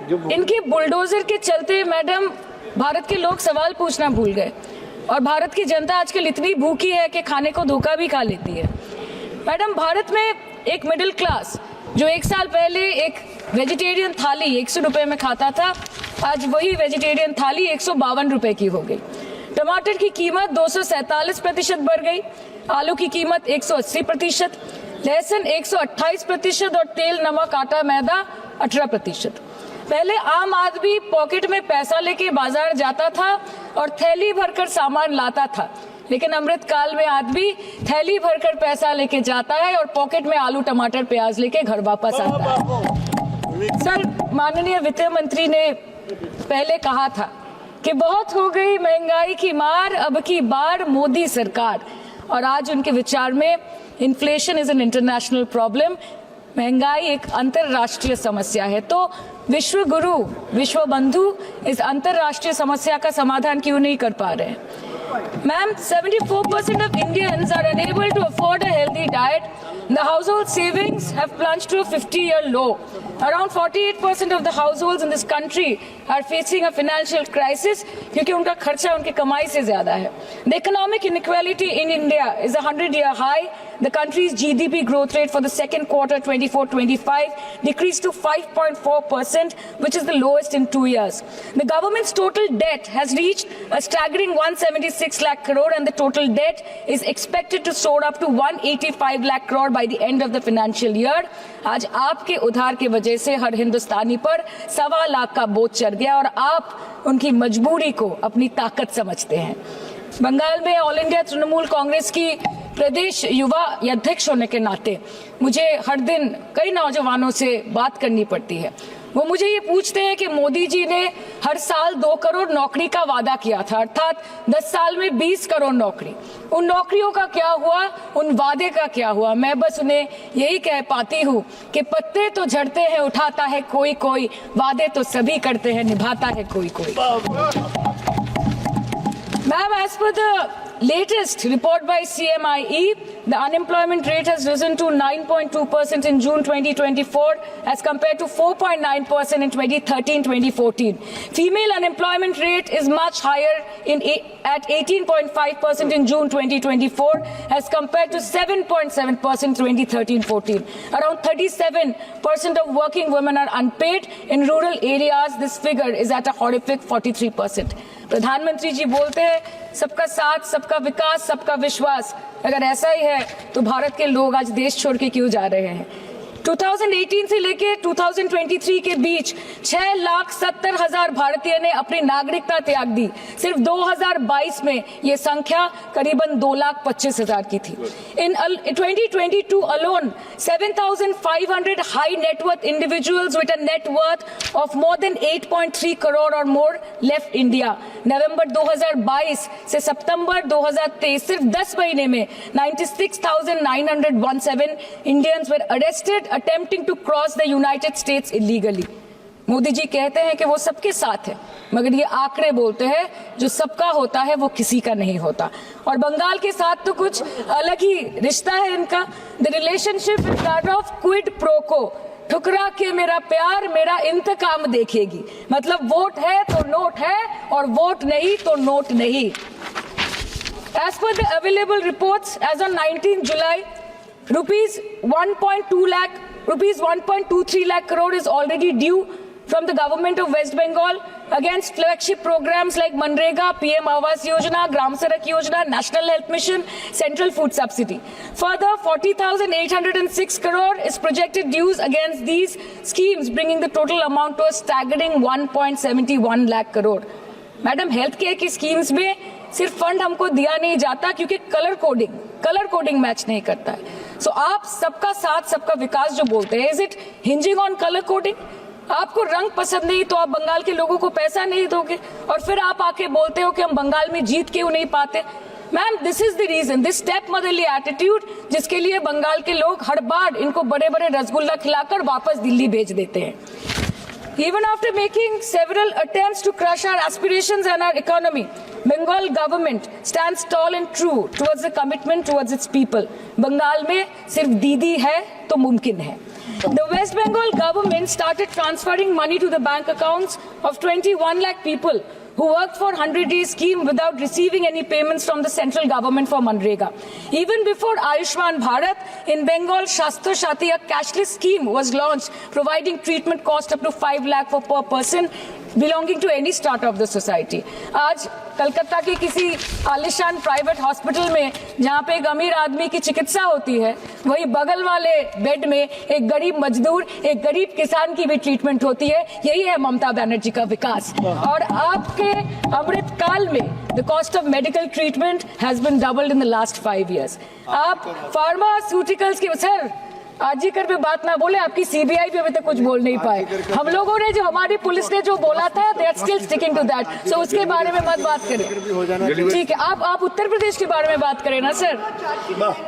इनके बुलडोजर के चलते मैडम भारत के लोग सवाल पूछना भूल गए और भारत की जनता आजकल इतनी भूखी है कि खाने को धोखा भी खा लेती है। मैडम भारत में एक मिडिल क्लास जो एक साल पहले एक वेजिटेरियन थाली 100 रुपए में खाता था, आज वही वेजिटेरियन थाली 152 रुपए की हो गई। टमाटर की कीमत 247% बढ़ गई, आलू की कीमत 180%, लहसुन 128% और तेल नमक आटा मैदा 18%। पहले आम आदमी पॉकेट में पैसा लेके बाजार जाता था और थैली भरकर सामान लाता था, लेकिन अमृतकाल में आदमी थैली भरकर पैसा लेके जाता है और पॉकेट में आलू टमाटर प्याज लेके घर वापस आता है। सर, माननीय वित्त मंत्री ने पहले कहा था कि बहुत हो गई महंगाई की मार, अब की बार मोदी सरकार, और आज उनके विचार में inflation is an international problem, महंगाई एक अंतरराष्ट्रीय समस्या है। तो विश्व गुरु विश्व बंधु इस अंतरराष्ट्रीय समस्या का समाधान क्यों नहीं कर पा रहे हैं? Ma'am, 74% of Indians are unable to afford a healthy diet. The household savings have plunged to a 50-year low. Around 48% of the households in this country are facing a financial crisis क्योंकि उनका खर्चा उनकी कमाई से ज्यादा है। The economic inequality in India is a 100-year high. The country's GDP growth rate for the second quarter 24-25 decreased to 5.4%, which is the lowest in 2 years. The government's total debt has reached a staggering 176 lakh crore, and the total debt is expected to soar up to 185 lakh crore by the end of the financial year. आज आपके उधार की वजह से हर हिंदुस्तानी पर 1.25 लाख का बोझ चढ़ गया और आप उनकी मजबूरी को अपनी ताकत समझते हैं। बंगाल में ऑल इंडिया तृणमूल कांग्रेस की प्रदेश युवा अध्यक्ष होने के नाते मुझे हर दिन कई नौजवानों से बात करनी पड़ती है। वो मुझे ये पूछते हैं कि मोदी जी ने हर साल 2 करोड़ नौकरी का वादा किया था, अर्थात 10 साल में 20 करोड़ नौकरी। उन नौकरियों का क्या हुआ, उन वादे का क्या हुआ? मैं बस उन्हें यही कह पाती हूँ कि पत्ते तो झड़ते हैं उठाता है कोई कोई, वादे तो सभी करते हैं निभाता है कोई कोई। Ma'am, as per the latest report by CMIE, the unemployment rate has risen to 9.2% in June 2024 as compared to 4.9% in 2013-2014. Female unemployment rate is much higher at 18.5% in June 2024 as compared to 7.7% 2013-14. Around 37% of working women are unpaid. In rural areas, this figure is at a horrific 43%. प्रधानमंत्री जी बोलते हैं सबका साथ, सबका विकास, सबका विश्वास। अगर ऐसा ही है तो भारत के लोग आज देश छोड़ के क्यों जा रहे हैं? 2018 से लेके 2023 के बीच 6,70,000 भारतीय ने अपनी नागरिकता त्याग दी। सिर्फ 2022 में ये संख्या करीबन 2,25,000 की थी। In 2022 alone, 7,500 high net worth individuals with a net worth of more than 8.3 crore or more left India. नवंबर 2022 से सितंबर 2023 सिर्फ 10 महीने में 96,917 Indians were arrested attempting to cross the United States illegally. Modi ji कहते हैं कि वो सबके साथ है, मगर ये आंकड़े बोलते हैं जो सबका होता है वो किसी का नहीं होता। और बंगाल के साथ तो कुछ अलग ही रिश्ता है इनका। The relationship is that of quid pro को, ठुकरा के मेरा प्यार मेरा इंतकाम देखेगी। मतलब वोट है तो नोट है और वोट नहीं तो नोट नहीं। As per the available reports, as on 19 July, rupees 1.23 lakh crore is already due from the government of West Bengal against flagship programs like Manrega, PM Awas Yojana, Gram Sadak Yojana, National Health Mission, Central Food Subsidy. Further, 40,806 crore is projected dues against these schemes, bringing the total amount to a staggering 1.71 lakh crore. Madam, health care की schemes में सिर्फ fund हमको दिया नहीं जाता क्योंकि colour coding match नहीं करता है। सो आप सबका साथ सबका विकास जो बोलते हैं, is it hinging on colour coding? आपको रंग पसंद नहीं तो आप बंगाल के लोगों को पैसा नहीं दोगे और फिर आप आके बोलते हो कि हम बंगाल में जीत क्यों नहीं पाते? Ma'am, this is the reason, this step motherly attitude, जिसके लिए बंगाल के लोग हर बार इनको बड़े बड़े रसगुल्ला खिलाकर वापस दिल्ली भेज देते हैं। Even after making several attempts to crush our aspirations and our economy, Bengal government stands tall and true towards the commitment towards its people. Bengal में सिर्फ दीदी है तो मुमकिन है। The West Bengal government started transferring money to the bank accounts of 21 lakh people who worked for 100-day scheme without receiving any payments from the central government for Manrega. Even before Ayushman Bharat, in Bengal, Shastra Shati, a cashless scheme was launched, providing treatment cost up to 5 lakh for per person belonging to any strata of the society. आज कलकत्ता के किसी आलिशान private hospital में जहाँ पे एक अमीर आदमी की चिकित्सा होती है, वही बगल वाले बेड में एक गरीब मजदूर, एक गरीब किसान की भी ट्रीटमेंट होती है। यही है ममता बनर्जी का विकास। और आपके अमृत काल में the cost of medical treatment has been doubled in the last 5 years. आप फार्मास्यूटिकल्स की सर आरजीकर पे बात ना बोले, आपकी सीबीआई पे अभी तक कुछ बोल नहीं पाए। हम लोगों ने जो हमारी पुलिस ने जो बोला था, they are still sticking to that. So उसके बारे में मत बात करें, ठीक है? आप उत्तर प्रदेश के बारे में बात करें ना sir.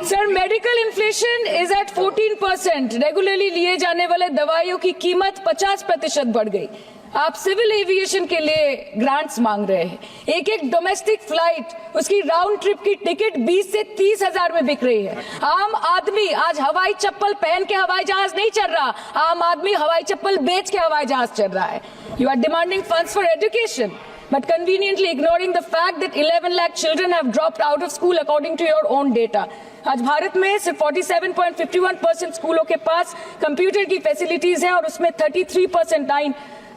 Sir, medical inflation is at 14%। Regularly लिए जाने वाले दवाइयों की कीमत 50% बढ़ गई। आप सिविल एविएशन के लिए ग्रांट्स मांग रहे हैं। एक एक डोमेस्टिक फ्लाइट, उसकी राउंड ट्रिप की टिकट 20 से 30 हजार में बिक रही है। आम आदमी आज हवाई चप्पल पहन के हवाई जहाज नहीं चल रहा, आम आदमी हवाई चप्पल बेच के हवाई जहाज चल रहा है। You are demanding funds for education, but conveniently ignoring the fact that 11 lakh children have dropped out of school according to your own data. आज भारत में सिर्फ 47.51% स्कूलों के पास कंप्यूटर की फैसिलिटीज है और उसमें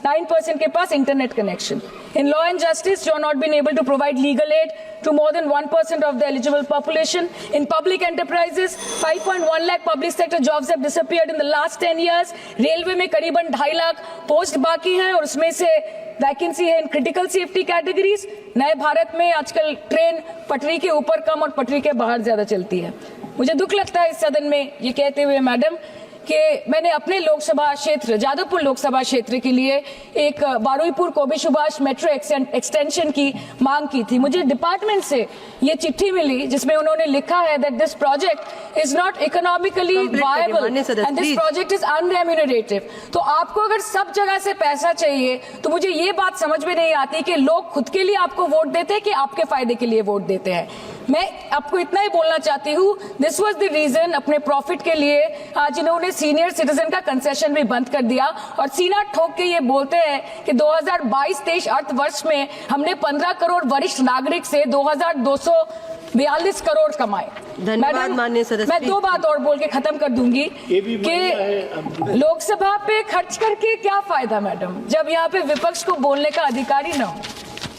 9% के पास internet connection. In law and justice, you are not been able to provide legal aid to more than 1% of the eligible population. In public enterprises, 5.1 lakh public sector jobs have disappeared in the last 10 years. Railway में करीबन 2.5 lakh post बाकी हैं और उसमें से vacancy है in critical safety categories. नए भारत में आजकल ट्रेन पटरी के ऊपर कम और पटरी के बाहर ज्यादा चलती है। मुझे दुख लगता है इस सदन में ये कहते हुए मैडम कि मैंने अपने लोकसभा क्षेत्र जादवपुर लोकसभा क्षेत्र के लिए एक बारुईपुर कोबी सुभाष मेट्रो एक्सटेंशन की मांग की थी। मुझे डिपार्टमेंट से ये चिट्ठी मिली जिसमें उन्होंने लिखा है that this project is not economically viable and this project is unremunerative. तो आपको अगर सब जगह से पैसा चाहिए तो मुझे ये बात समझ में नहीं आती कि लोग खुद के लिए आपको वोट देते हैं कि आपके फायदे के लिए वोट देते हैं। मैं आपको इतना ही बोलना चाहती हूँ, दिस वाज द रीजन अपने प्रॉफिट के लिए आज इन्होंने सीनियर सिटीजन का कंसेशन भी बंद कर दिया और सीना ठोक के ये बोलते हैं कि 2022-23 अर्थ वर्ष में हमने 15 करोड़ वरिष्ठ नागरिक से 2242 करोड़ कमाए। धन्यवाद माननीय सदस्य। मैं 2 बात और बोल के खत्म कर दूंगी कि लोकसभा पे खर्च करके क्या फायदा मैडम, जब यहाँ पे विपक्ष को बोलने का अधिकार ही ना हो।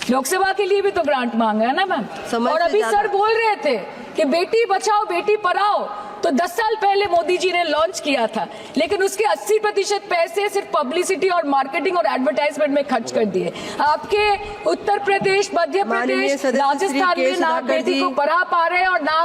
लोकसभा के लिए भी तो ग्रांट मांगा है ना मैम। और अभी सर बोल रहे थे कि बेटी बचाओ बेटी पढ़ाओ, तो 10 साल पहले मोदी जी ने लॉन्च किया था, लेकिन उसके 80% पैसे सिर्फ पब्लिसिटी और मार्केटिंग और एडवर्टाइजमेंट में खर्च कर दिए। आपके उत्तर प्रदेश, मध्य प्रदेश, राजस्थान में ना बेटी को पढ़ा पा रहे और ना